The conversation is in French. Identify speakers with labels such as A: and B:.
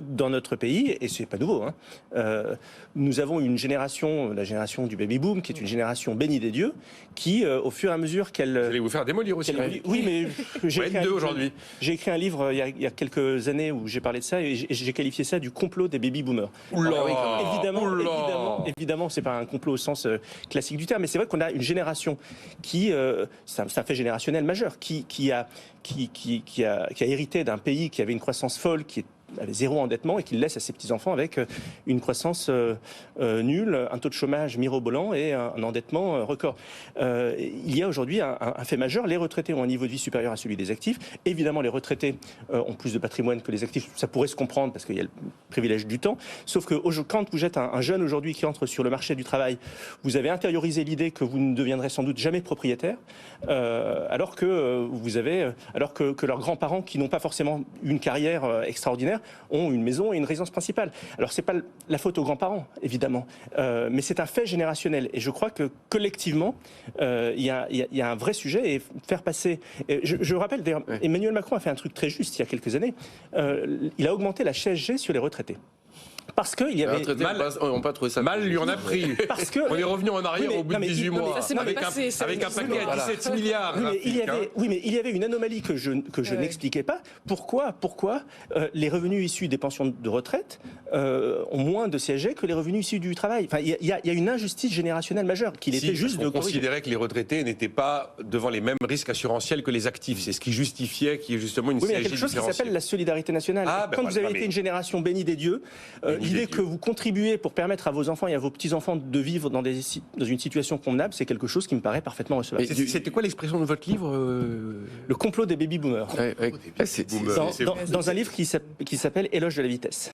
A: Dans notre pays, et c'est pas nouveau, nous avons une génération, la génération du baby-boom, qui est une génération bénie des dieux, qui, au fur et à mesure qu'elle...
B: Vous allez vous faire démolir aussi.
A: Oui, mais j'ai écrit un livre il y a quelques années où j'ai parlé de ça, et j'ai qualifié ça du complot des baby-boomers. Évidemment, c'est pas un complot au sens classique du terme, mais c'est vrai qu'on a une génération qui, c'est un fait générationnel majeur, qui a hérité d'un pays qui avait une croissance folle, qui avait zéro endettement et qui le laisse à ses petits-enfants avec une croissance nulle, un taux de chômage mirobolant et un endettement record. Il y a aujourd'hui un fait majeur. Les retraités ont un niveau de vie supérieur à celui des actifs. Évidemment, les retraités ont plus de patrimoine que les actifs. Ça pourrait se comprendre parce qu'il y a le privilège du temps. Sauf que quand vous êtes un jeune aujourd'hui qui entre sur le marché du travail, vous avez intériorisé l'idée que vous ne deviendrez sans doute jamais propriétaire, alors que leurs grands-parents, qui n'ont pas forcément une carrière extraordinaire, ont une maison et une résidence principale. Alors c'est pas la faute aux grands-parents, évidemment, mais c'est un fait générationnel. Et je crois que collectivement, il y a un vrai sujet, et faire passer... Je rappelle, d'ailleurs, Emmanuel Macron a fait un truc très juste il y a quelques années. Il a augmenté la CSG sur les retraités. Parce qu'il y avait...
B: on pas trouvé ça mal lui en a pris. Parce que on est revenu en arrière au bout de 18 mois. Avec un paquet à 17 milliards.
A: Oui, mais il y avait une anomalie que je n'expliquais pas. Pourquoi les revenus issus des pensions de retraite ont moins de CSG que les revenus issus du travail? Enfin, il y a une injustice générationnelle majeure qu'il était juste de corriger.
B: On considérait que les retraités n'étaient pas devant les mêmes risques assurantiels que les actifs. C'est ce qui justifiait qu'il y ait justement une CSG
A: différencielle. Il y a quelque chose qui s'appelle la solidarité nationale. Quand vous avez été une génération bénie des dieux, l'idée que vous contribuez pour permettre à vos enfants et à vos petits-enfants de vivre dans une situation convenable, c'est quelque chose qui me paraît parfaitement recevable.
B: C'était quoi l'expression de votre livre
A: Le complot des baby-boomers. Dans un livre qui s'appelle Éloge de la vitesse.